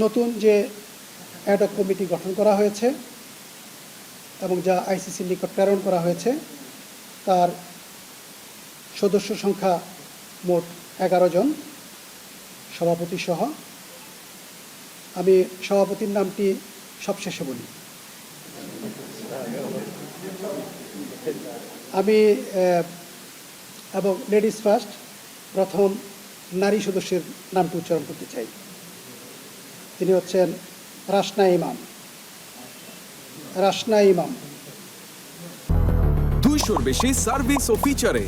নতুন যে ad hoc committee গঠন করা হয়েছে এবং যা আইসিসির নিকট প্রেরণ করা হয়েছে তার সদস্য সংখ্যা মোট 11 জন, সভাপতি সহ। আমি সভাপতির নামটি সবশেষে বলি। আমি এবং লেডিস ফার্স্ট প্রথম নারী সদস্যের নামটি উচ্চারণ করতে চাই। তিনি হচ্ছেন রাশনা ইমাম। 200-র বেশি সার্ভিস ও ফিচারে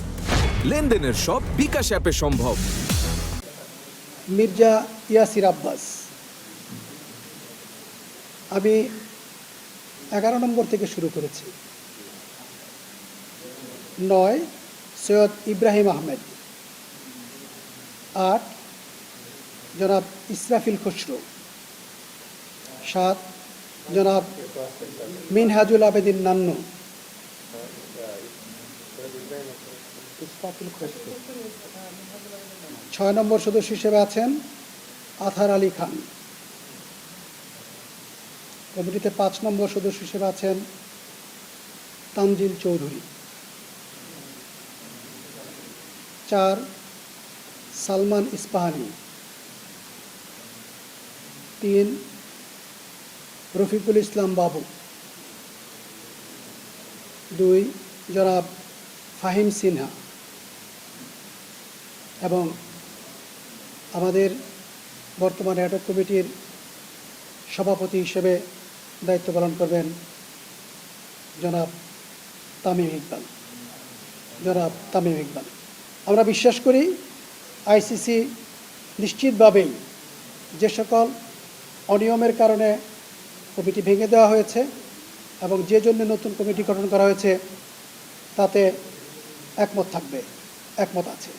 লেনদেনের সব বিকাশ অ্যাপে সম্ভব। মির্জা ইয়াসির আব্বাস। আমি 11 নম্বর থেকে শুরু করেছি। 9 সৈয়দ ইব্রাহিম আহমেদ। 8 জনাব ইসরাফিল খসরু। 7 জনাব মিনহাজুল আবেদিন নান্নু। 6 নম্বর সদস্য হিসেবে আছেন আথার আলী খান। কমিটিতে 5 নম্বর সদস্য হিসেবে আছেন তানজিল চৌধুরী। 4 সালমান ইস্পাহানি। 3 রফিকুল ইসলাম বাবু। 2 জনাব ফাহিম সিনহা। এবং আমাদের বর্তমান অ্যাডহক কমিটির সভাপতি হিসেবে দায়িত্ব পালন করবেন জনাব তামিম ইকবাল। আমরা বিশ্বাস করি আইসিসি নিশ্চিতভাবেই যে সকল অনিয়মের কারণে কমিটি ভেঙে দেওয়া হয়েছে এবং যে জন্য নতুন কমিটি গঠন করা হয়েছে তাতে একমত আছে।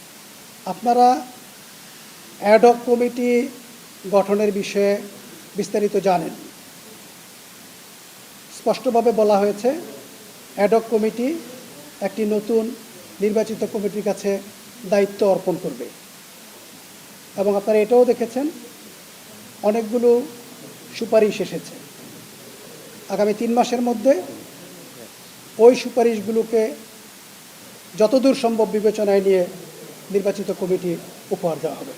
আপনারা অ্যাডহক কমিটি গঠনের বিষয়ে বিস্তারিত জানেন। স্পষ্টভাবে বলা হয়েছে অ্যাডহক কমিটি একটি নতুন নির্বাচিত কমিটির কাছে দায়িত্ব অর্পণ করবে এবং আপনারা এটাও দেখেছেন অনেকগুলো সুপারিশ এসেছে। আগামী 3 মাসের মধ্যে ওই সুপারিশগুলোকে যতদূর সম্ভব বিবেচনায় নিয়ে নির্বাচিত কমিটি উপহার দেওয়া হবে।